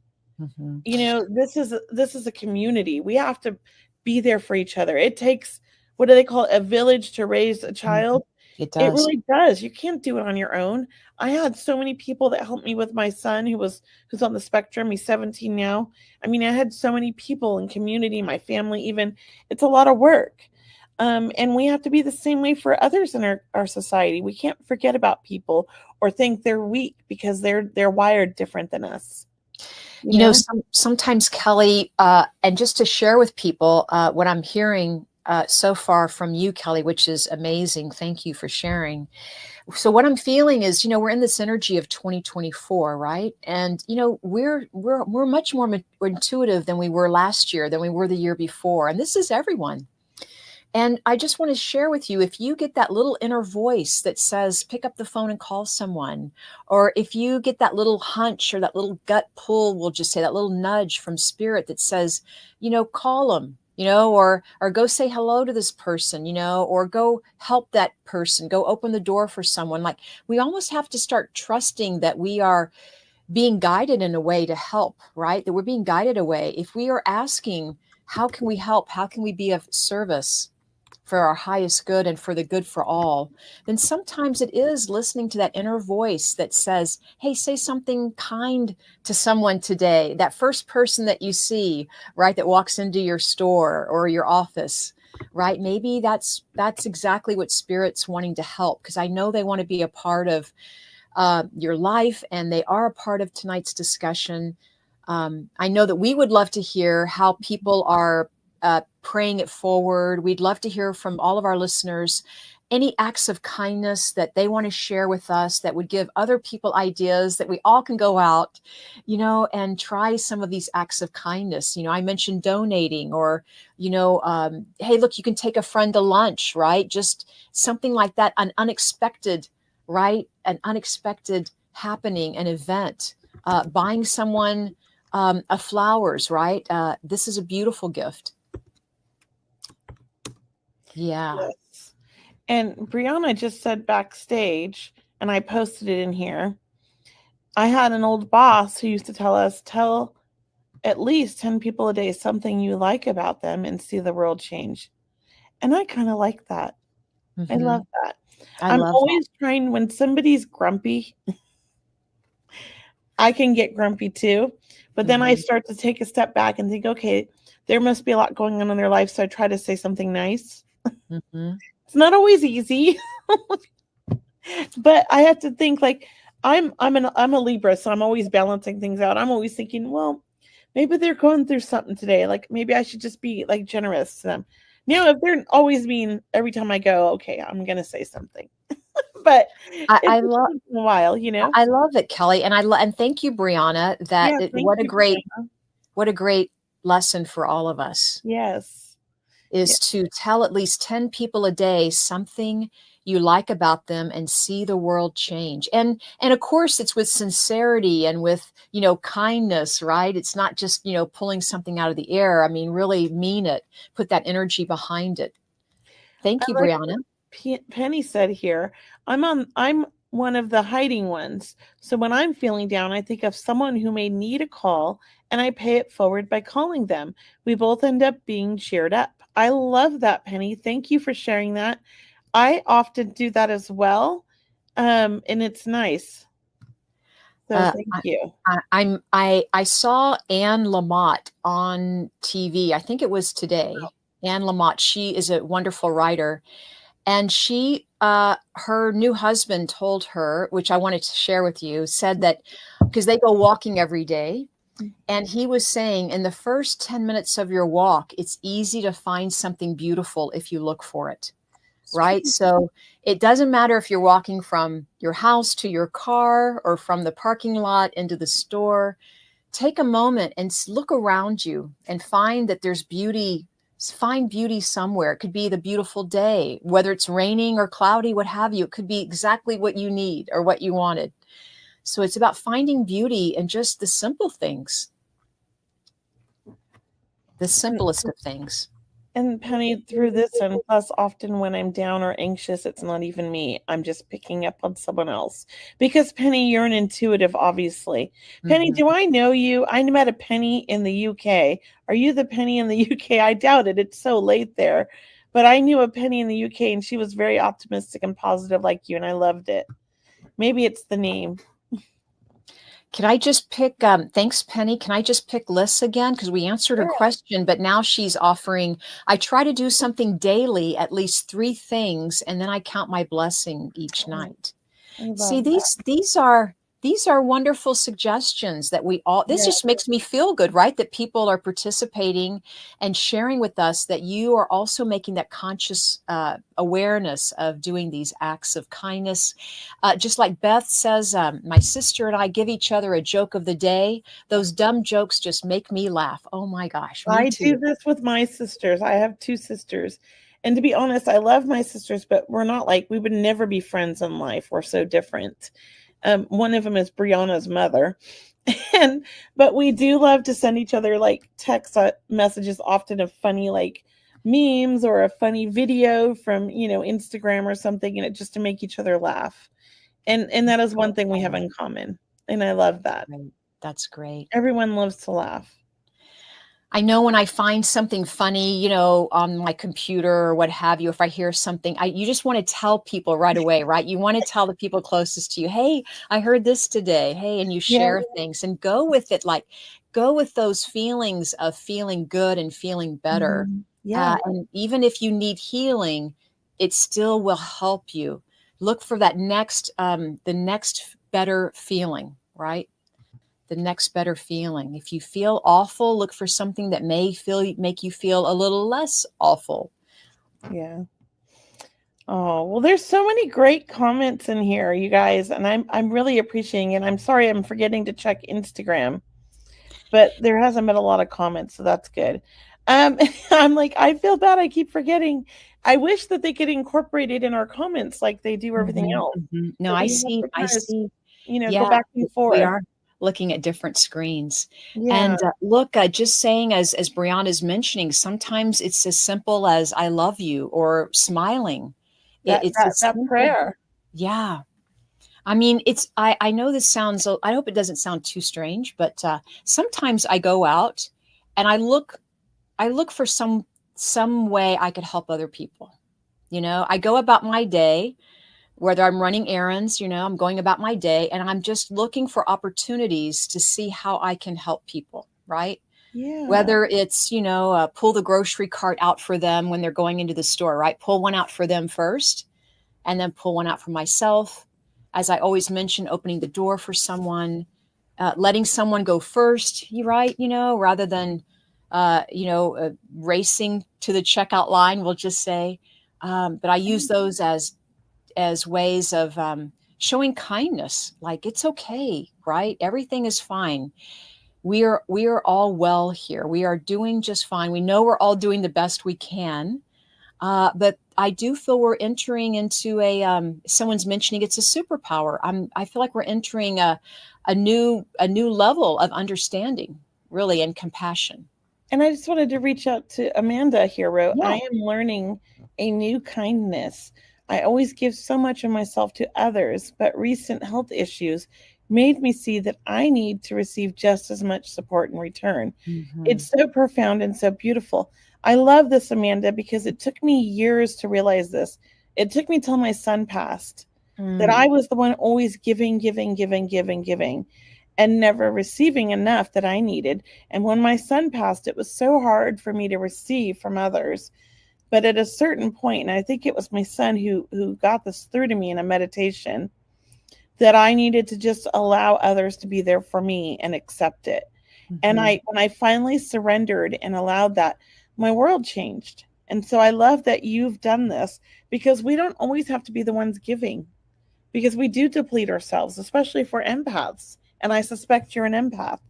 This is a community. We have to be there for each other. It takes, what do they call it, a village to raise a child. It does. It really does. You can't do it on your own. I had so many people that helped me with my son who's on the spectrum. He's 17 now. I mean, I had so many people in community, my family even. It's a lot of work. And we have to be the same way for others in our society. We can't forget about people or think they're weak because they're wired different than us. Sometimes, Kelley, and just to share with people what I'm hearing so far from you, Kelley, which is amazing. Thank you for sharing. So what I'm feeling is, we're in this energy of 2024, right? And, we're much more intuitive than we were last year, than we were the year before. And this is everyone. And I just want to share with you, if you get that little inner voice that says, pick up the phone and call someone, or if you get that little hunch or that little gut pull, we'll just say that little nudge from spirit that says, call them, or go say hello to this person, or go help that person, go open the door for someone. Like, we almost have to start trusting that we are being guided in a way to help, right? That we're being guided away. If we are asking, how can we help? How can we be of service for our highest good and for the good for all, then sometimes it is listening to that inner voice that says, hey, say something kind to someone today. That first person that you see, right, that walks into your store or your office, right? Maybe that's exactly what Spirit's wanting to help, because I know they want to be a part of your life, and they are a part of tonight's discussion. I know that we would love to hear how people are praying it forward. We'd love to hear from all of our listeners any acts of kindness that they want to share with us that would give other people ideas that we all can go out, and try some of these acts of kindness. I mentioned donating, or, hey, look, you can take a friend to lunch, right? Just something like that, an unexpected, right? An unexpected happening, an event, buying someone flowers, right? This is a beautiful gift. Yeah. Yes. And Brianna just said backstage, and I posted it in here, I had an old boss who used to tell at least 10 people a day something you like about them and see the world change. And I kind of like that. I love that. I'm always trying, when somebody's grumpy, I can get grumpy too. But then I start to take a step back and think, okay, there must be a lot going on in their life. So I try to say something nice. It's not always easy, but I have to think, like, I'm a Libra, so I'm always balancing things out. I'm always thinking, well, maybe they're going through something today. Like, maybe I should just be like generous to them. If they're always mean every time I go, okay, I'm gonna say something. But I love a while, I love it, Kelley, and and thank you, Brianna. What a great lesson for all of us. Yes. Is to tell at least 10 people a day something you like about them and see the world change. And of course, it's with sincerity and with, kindness, right? It's not just, pulling something out of the air. I mean, really mean it, put that energy behind it. Thank you, Brianna. Penny said here, I'm one of the hiding ones. So when I'm feeling down, I think of someone who may need a call and I pay it forward by calling them. We both end up being cheered up. I love that, Penny. Thank you for sharing that. I often do that as well. And it's nice. So thank you. I saw Anne Lamott on TV. I think it was today. Anne Lamott, she is a wonderful writer. And she, her new husband told her, which I wanted to share with you, said that because they go walking every day. And he was saying, in the first 10 minutes of your walk, it's easy to find something beautiful if you look for it. Right. So it doesn't matter if you're walking from your house to your car or from the parking lot into the store. Take a moment and look around you and find that there's beauty. Find beauty somewhere. It could be the beautiful day, whether it's raining or cloudy, what have you. It could be exactly what you need or what you wanted. So it's about finding beauty in just the simple things, the simplest of things. And Penny, through this, and plus often when I'm down or anxious, it's not even me. I'm just picking up on someone else. Because Penny, you're an intuitive, obviously. Penny, Mhm. do I know you? I met a Penny in the UK. Are you the Penny in the UK? I doubt it. It's so late there. But I knew a Penny in the UK, and she was very optimistic and positive like you, and I loved it. Maybe it's the name. Can I just pick, thanks, Penny. Can I just pick Liz again? Because we answered her Sure. question, but now she's offering, I try to do something daily, at least 3 things, and then I count my blessing each night. I See, love that. these are wonderful suggestions that we all, this Yeah. just makes me feel good, right? That people are participating and sharing with us, that you are also making that conscious awareness of doing these acts of kindness. Just like Beth says, my sister and I give each other a joke of the day. Those dumb jokes just make me laugh. Oh my gosh, me I do too. this with my sisters. I have 2 sisters. And to be honest, I love my sisters, but we're not like, we would never be friends in life. We're so different. One of them is Brianna's mother. But we do love to send each other like text messages, often of funny like memes or a funny video from, Instagram or something, and it just to make each other laugh. And that is one thing we have in common. And I love that. Right. That's great. Everyone loves to laugh. I know when I find something funny, on my computer or what have you, if I hear something, you just want to tell people right away, right? You want to tell the people closest to you, hey, I heard this today. Hey, and you Yeah. share things and go with it. Like, go with those feelings of feeling good and feeling better. Yeah. And even if you need healing, it still will help you. Look for that the next better feeling, right? The next better feeling. If you feel awful, look for something that make you feel a little less awful. Yeah. Oh, well, there's so many great comments in here, you guys, and I'm really appreciating it. I'm sorry I'm forgetting to check Instagram, but there hasn't been a lot of comments, so that's good. I'm like, I feel bad. I keep forgetting. I wish that they could incorporate it in our comments like they do everything Mhm, else. mhm. No, But I we have see. to I kind of, see. go Yeah, back and we forth. are looking at different screens. Yeah, And look, just saying, as Brianna's mentioning, sometimes it's as simple as "I love you" or smiling. that It's a that that simple, prayer. yeah. I mean, I know this sounds, I hope it doesn't sound too strange, but sometimes I go out and I look for some way I could help other people. I go about my day, whether I'm running errands, I'm going about my day and I'm just looking for opportunities to see how I can help people, right? Yeah. Whether it's, pull the grocery cart out for them when they're going into the store, right? Pull one out for them first and then pull one out for myself. As I always mention, opening the door for someone, letting someone go first, you right, rather than racing to the checkout line, we'll just say. But I use those as ways of showing kindness. Like, it's okay, right? Everything is fine. We are all well here. We are doing just fine. We know we're all doing the best we can. But I do feel we're entering into someone's mentioning it's a superpower. I feel like we're entering a new level of understanding, really, and compassion. And I just wanted to reach out to Amanda here, wrote, Yeah. I am learning a new kindness. I always give so much of myself to others, but recent health issues made me see that I need to receive just as much support in return. Mhm. It's so profound and so beautiful. I love this, Amanda, because it took me years to realize this. It took me till my son passed that Mm. I was the one always giving, giving, giving, giving, giving, and never receiving enough that I needed. And when my son passed, it was so hard for me to receive from others. But at a certain point, and I think it was my son who got this through to me in a meditation, that I needed to just allow others to be there for me and accept it. And Mhm. when I finally surrendered and allowed that, my world changed. And so I love that you've done this, because we don't always have to be the ones giving, because we do deplete ourselves, especially if we're empaths. And I suspect you're an empath.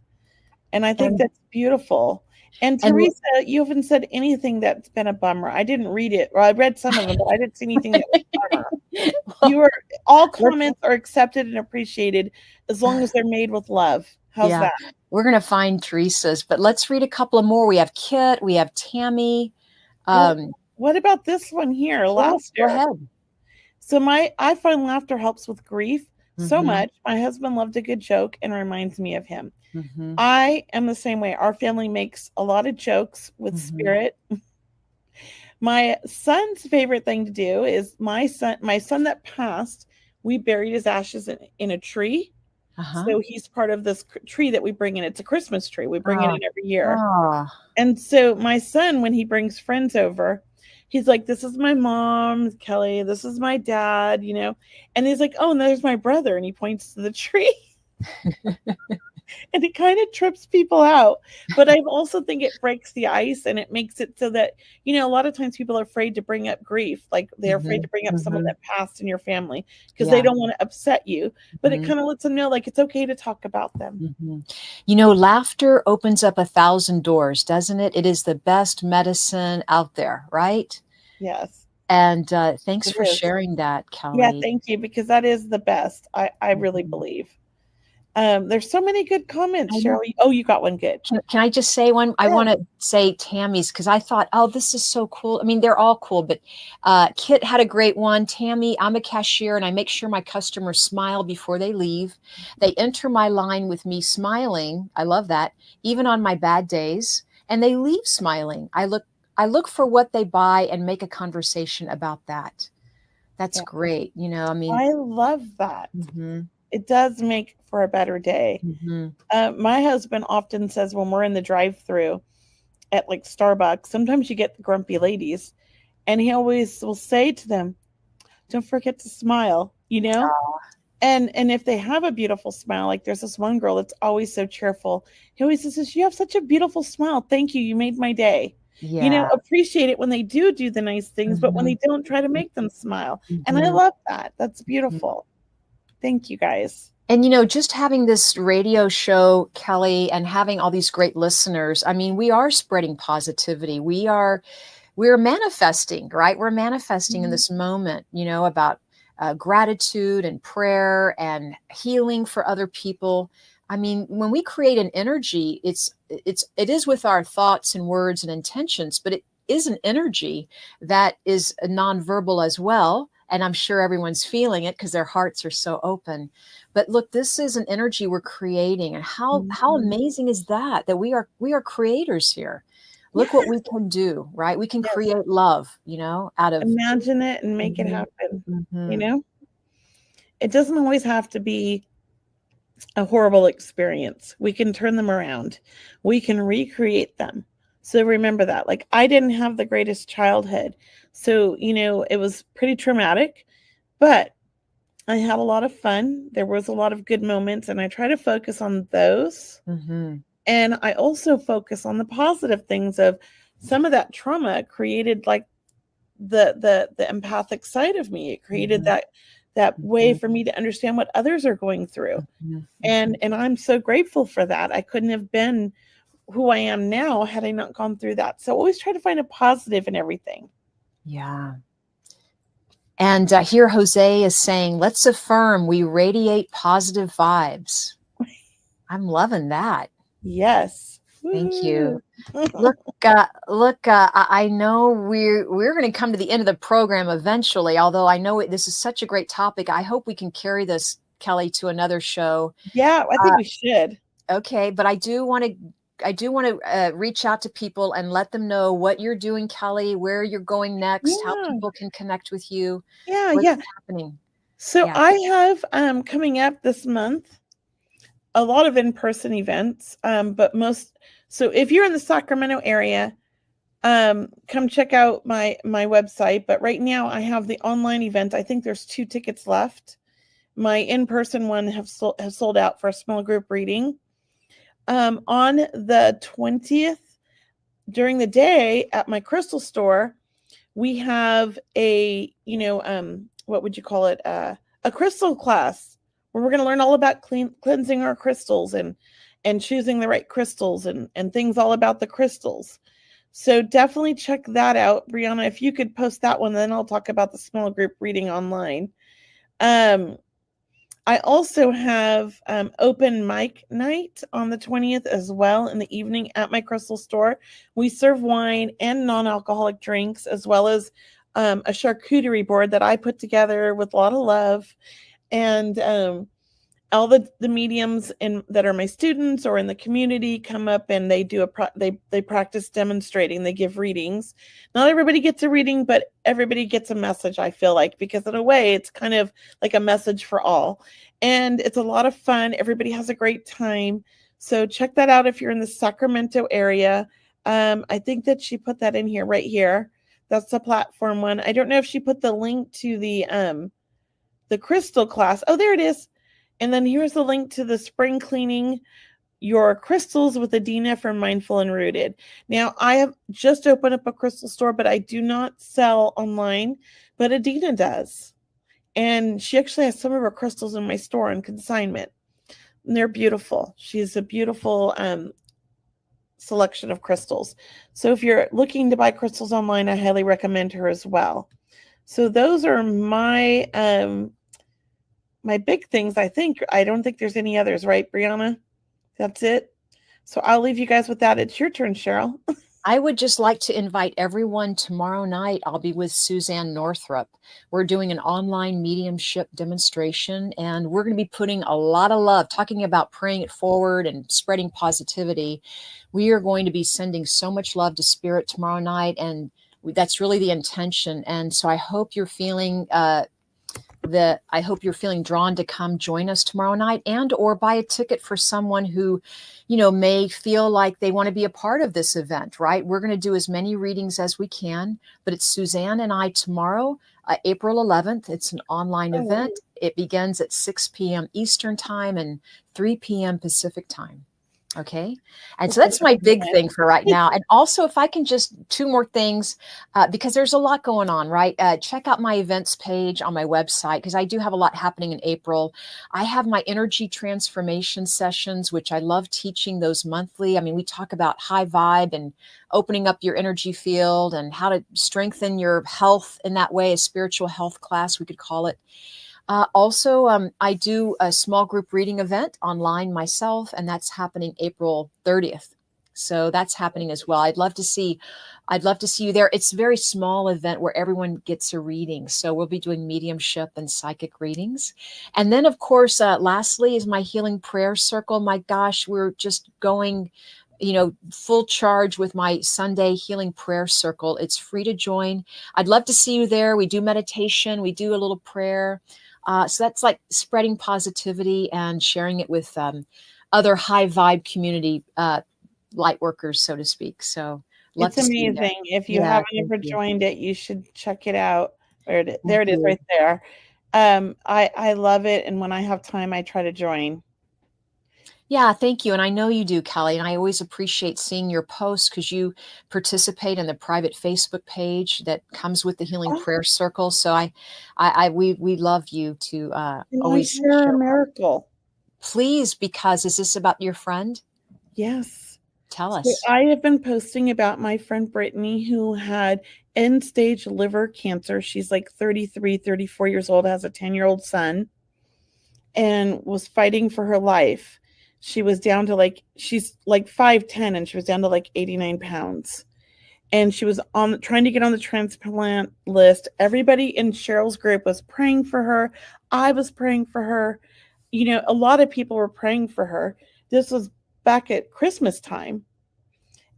And I think And that's beautiful. And And Teresa, you haven't said anything that's been a bummer. I didn't read it. Well, I read some of them, but I didn't see anything that was a bummer. well, All comments are accepted and appreciated as long as they're made with love. How's yeah, that? we're going to find Teresa's, but let's read a couple of more. We have Kit, we have Tammy. What about this one here? Laughter. Go ahead. So I find laughter helps with grief so much. My husband loved a good joke and reminds me of him. I am the same way. Our family makes a lot of jokes with spirit. My son's favorite thing to do is my son that passed, we buried his ashes in a tree. So he's part of this tree that we bring in. It's a Christmas tree. We bring it in every year. And so my son, when he brings friends over, he's like, this is my mom, Kelley. This is my dad, And he's like, oh, and there's my brother. And he points to the tree. And it kind of trips people out. But I also think it breaks the ice and it makes it so that, a lot of times people are afraid to bring up grief. Like they're afraid to bring up someone that passed in your family because they don't want to upset you. But it kind of lets them know, like, it's okay to talk about them. Laughter opens up 1,000 doors, doesn't it? It is the best medicine out there, right? Yes. And thanks for sharing that, Kelley. Yeah, thank you, because that is the best. I really believe. There's so many good comments, Cheryl. Oh, you got one good. Can I just say one? I want to say Tammy's because I thought, oh, this is so cool. I mean, they're all cool, but Kit had a great one. Tammy, I'm a cashier and I make sure my customers smile before they leave. They enter my line with me smiling. I love that. Even on my bad days. And they leave smiling. I look for what they buy and make a conversation about that. That's great. I love that. It does make for a better day. My husband often says when we're in the drive-thru at like Starbucks, sometimes you get the grumpy ladies, and he always will say to them, don't forget to smile, And if they have a beautiful smile, like there's this one girl that's always so cheerful. He always says, you have such a beautiful smile. Thank you. You made my day. Appreciate it when they do the nice things, but when they don't, try to make them smile. And I love that. That's beautiful. Thank you, guys. And, just having this radio show, Kelley, and having all these great listeners, I mean, we are spreading positivity. We're manifesting, right? We're manifesting in this moment, about gratitude and prayer and healing for other people. I mean, when we create an energy, it is with our thoughts and words and intentions, but it is an energy that is nonverbal as well. And I'm sure everyone's feeling it because their hearts are so open. But look, this is an energy we're creating. And how amazing is that we are creators here. Look what we can do, right? We can create love, out of. Imagine it and make it happen, It doesn't always have to be a horrible experience. We can turn them around. We can recreate them. So remember that. Like, I didn't have the greatest childhood. So, it was pretty traumatic, but I had a lot of fun. There was a lot of good moments, and I try to focus on those. And I also focus on the positive things of some of that trauma created like the empathic side of me. It created that way for me to understand what others are going through. And I'm so grateful for that. I couldn't have been who I am now had I not gone through that. So always try to find a positive in everything. Yeah. And here Jose is saying, let's affirm we radiate positive vibes. I'm loving that. Yes. Thank you. Look, I know we're going to come to the end of the program eventually, although I know this is such a great topic. I hope we can carry this, Kelley, to another show. Yeah, I think we should. Okay, but I do want to reach out to people and let them know what you're doing, Kelley, where you're going next, how people can connect with you. What's happening. So I have coming up this month a lot of in-person events, so if you're in the Sacramento area, come check out my website. But right now I have the online event. I think there's 2 tickets left. My in-person one has sold out for a small group reading. On the 20th, during the day at my crystal store, we have a, what would you call it? A crystal class where we're going to learn all about cleansing our crystals and and choosing the right crystals and things all about the crystals. So definitely check that out. Brianna, if you could post that one, then I'll talk about the small group reading online. I also have open mic night on the 20th as well in the evening at my crystal store. We serve wine and non-alcoholic drinks, as well as a charcuterie board that I put together with a lot of love. And all the mediums that are my students or in the community come up and they do they practice demonstrating. They give readings. Not everybody gets a reading, but everybody gets a message, I feel like, because in a way it's kind of like a message for all. And it's a lot of fun. Everybody has a great time. So check that out if you're in the Sacramento area. I think that she put that in here, right here. That's the platform one. I don't know if she put the link to the crystal class. Oh, there it is. And then here's the link to the spring cleaning your crystals with Adina from Mindful and Rooted. Now, I have just opened up a crystal store, but I do not sell online, but Adina does. And she actually has some of her crystals in my store on consignment. And they're beautiful. She has a beautiful selection of crystals. So if you're looking to buy crystals online, I highly recommend her as well. So those are my my big things. I don't think there's any others, right, Brianna? That's it. So I'll leave you guys with that. It's your turn, Cheryl. I would just like to invite everyone tomorrow night. I'll be with Suzanne Northrup. We're doing an online mediumship demonstration, and we're going to be putting a lot of love, talking about praying it forward and spreading positivity. We are going to be sending so much love to spirit tomorrow night, and that's really the intention. And so I hope you're feeling drawn to come join us tomorrow night, and or buy a ticket for someone who, may feel like they want to be a part of this event, right? We're going to do as many readings as we can, but it's Suzanne and I tomorrow, April 11th. It's an online event. It begins at 6 p.m. Eastern time and 3 p.m. Pacific time. Okay. And so that's my big thing for right now. And also, if I can just two more things, because there's a lot going on, right? Check out my events page on my website, because I do have a lot happening in April. I have my energy transformation sessions, which I love teaching those monthly. I mean, we talk about high vibe and opening up your energy field and how to strengthen your health in that way, a spiritual health class, we could call it. Also, I do a small group reading event online myself, and that's happening April 30th. So that's happening as well. I'd love to see you there. It's a very small event where everyone gets a reading. So we'll be doing mediumship and psychic readings. And then, of course, lastly is my healing prayer circle. My gosh, we're just going full charge with my Sunday healing prayer circle. It's free to join. I'd love to see you there. We do meditation. We do a little prayer. So that's like spreading positivity and sharing it with other high vibe community light workers, so to speak. So it's amazing. If you haven't ever joined it, you should check it out. There it is right there. I love it. And when I have time, I try to join. Yeah, thank you. And I know you do, Kelley. And I always appreciate seeing your posts, because you participate in the private Facebook page that comes with the Healing Prayer Circle. So we love you to always share a miracle. Please, because is this about your friend? Yes. Tell us. I have been posting about my friend Brittany, who had end-stage liver cancer. She's like 33, 34 years old, has a 10-year-old son, and was fighting for her life. She was down to she's like 5'10", and she was down to 89 pounds. And she was trying to get on the transplant list. Everybody in Cheryl's group was praying for her. I was praying for her. A lot of people were praying for her. This was back at Christmas time.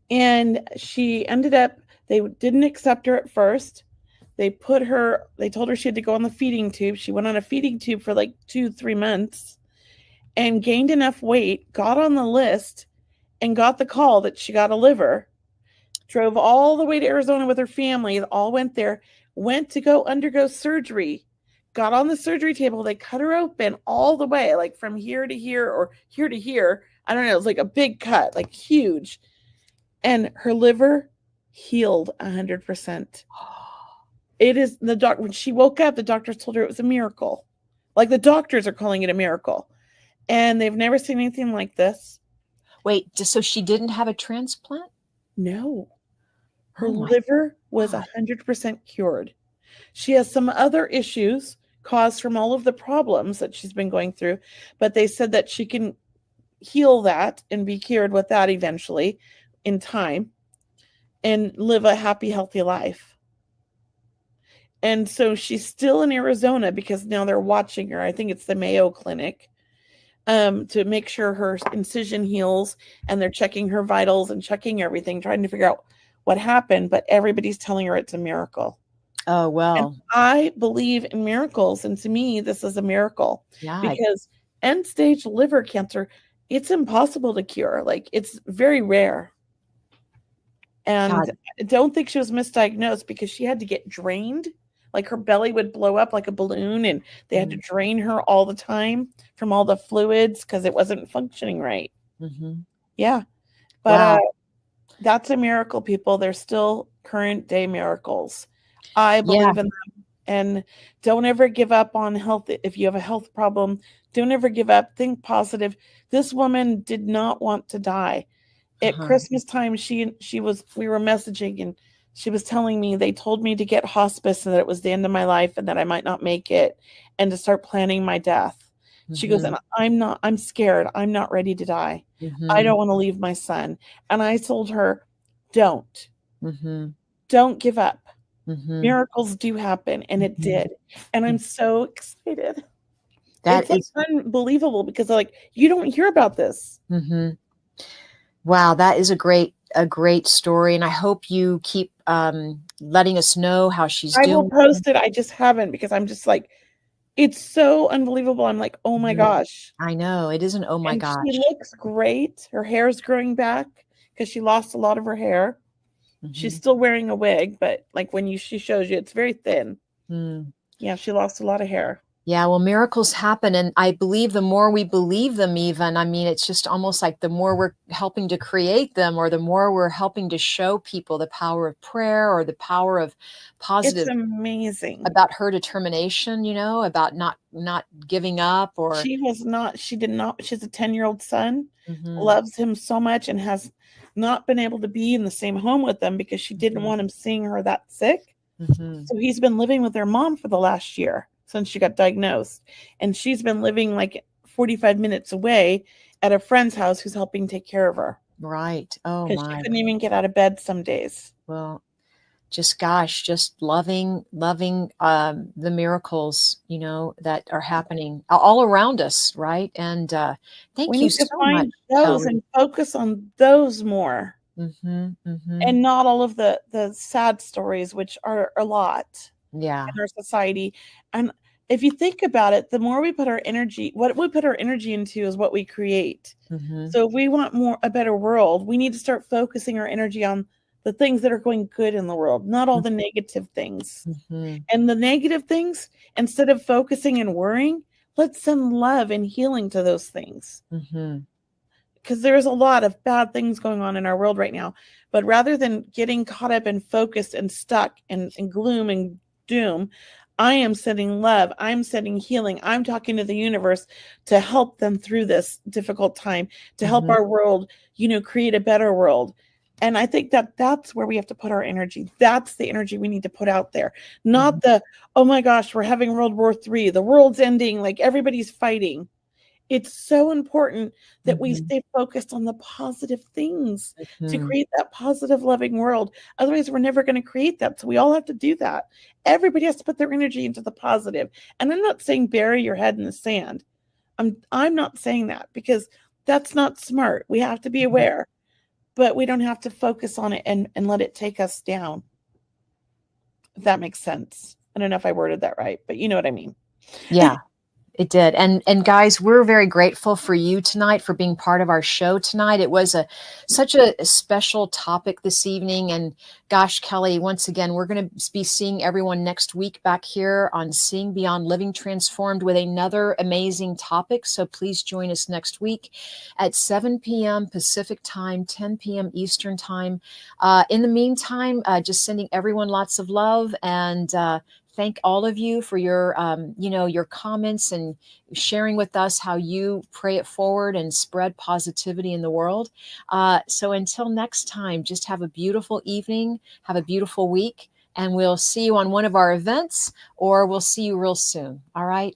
And she ended up, they didn't accept her at first. They told her she had to go on the feeding tube. She went on a feeding tube for 2-3 months. And gained enough weight, got on the list, and got the call that she got a liver. Drove all the way to Arizona with her family. All went there. Went to go undergo surgery. Got on the surgery table. They cut her open all the way, from here to here or here to here. I don't know. It was a big cut, huge. And her liver healed 100%. It is the doctor. When she woke up, the doctors told her it was a miracle. The doctors are calling it a miracle. And they've never seen anything like this. Wait, just so she didn't have a transplant? No. Her Oh my liver was God. 100% cured. She has some other issues caused from all of the problems that she's been going through, but they said that she can heal that and be cured with that eventually in time and live a happy, healthy life. And so she's still in Arizona because now they're watching her. I think it's the Mayo Clinic, to make sure her incision heals, and they're checking her vitals and checking everything, trying to figure out what happened. But everybody's telling her it's a miracle. Oh, And well, I believe in miracles. And to me, this is a miracle yeah. because end stage liver cancer, it's impossible to cure. Like, it's very rare. And God. I don't think she was misdiagnosed because she had to get drained. Like, her belly would blow up like a balloon, and they had to drain her all the time from all the fluids because it wasn't functioning right. Mm-hmm. Yeah. But Wow. that's a miracle, people. They're still current day miracles. I Yeah. believe in them. And don't ever give up on health. If you have a health problem, don't ever give up. Think positive. This woman did not want to die. At Uh-huh. Christmas time, we were messaging, and she was telling me they told me to get hospice and that it was the end of my life and that I might not make it, and to start planning my death. She goes, Mm-hmm. and I'm scared. I'm not ready to die. I Mm-hmm. don't want to leave my son. And I told her, don't Mm-hmm. give up. Mm-hmm. Miracles do happen, and it did. And I'm so excited. That It's like is, unbelievable because like you don't hear about this. mm-hmm. Wow, that is a great story. And I hope you keep letting us know how she's I will doing. post it. I just haven't because I'm just like, it's so unbelievable. I'm like, oh my Mhm. gosh. I know. It isn't, oh my And she gosh. looks great. Her hair's growing back because she lost a lot of her hair. She's Mm-hmm. still wearing a wig, but like when she shows you, it's very thin. Mm. Yeah, she lost a lot of hair. Yeah, well, miracles happen. And I believe the more we believe them, even, I mean, it's just almost like the more we're helping to create them, or the more we're helping to show people the power of prayer or the power of It's positive, amazing. about her determination, about not giving up, or She did not, she's a 10-year-old son, hmm loves him so much, and has not been able to be in the same home with them because she didn't want him seeing her that sick. hmm So he's been living with their mom for the last year since she got diagnosed. And she's been living like 45 minutes away at a friend's house who's helping take care of her right. Oh because she my. couldn't even get out of bed some days. Well, just gosh, just loving the miracles, that are happening all around us, right? And We thank you need to so much, find those Kelley. and focus on those more, Hmm. Hmm. and not all of the sad stories, which are a lot Yeah. in our society. And if you think about it, the more we put our energy, what we put our energy into is what we create. Hmm. So if we want a better world, we need to start focusing our energy on the things that are going good in the world, not all the negative things. Hmm. And the negative things, instead of focusing and worrying, let's send love and healing to those things. Hmm. Because there's a lot of bad things going on in our world right now. But rather than getting caught up and focused and stuck in gloom and doom, I am sending love. I'm sending healing. I'm talking to the universe to help them through this difficult time, to help Hmm. our world, create a better world. And I think that that's where we have to put our energy. That's the energy we need to put out there. Not the, oh my gosh, we're having World War III. The world's ending. Like everybody's fighting. It's so important that we Hmm. stay focused on the positive things to Hmm. create that positive, loving world. Otherwise, we're never going to create that. So we all have to do that. Everybody has to put their energy into the positive. And I'm not saying bury your head in the sand. I'm not saying that because that's not smart. We have to be aware, but we don't have to focus on it and let it take us down. If that makes sense. I don't know if I worded that right, but you know what I mean. Yeah. It did. And guys, we're very grateful for you tonight, for being part of our show tonight. It was such a special topic this evening. And gosh, Kelley, once again, we're going to be seeing everyone next week back here on Seeing Beyond Living Transformed with another amazing topic. So please join us next week at 7 p.m. Pacific time, 10 p.m. Eastern time. In the meantime, just sending everyone lots of love, and thank all of you for your, your comments and sharing with us how you pray it forward and spread positivity in the world. So until next time, just have a beautiful evening, have a beautiful week, and we'll see you on one of our events, or we'll see you real soon. All right.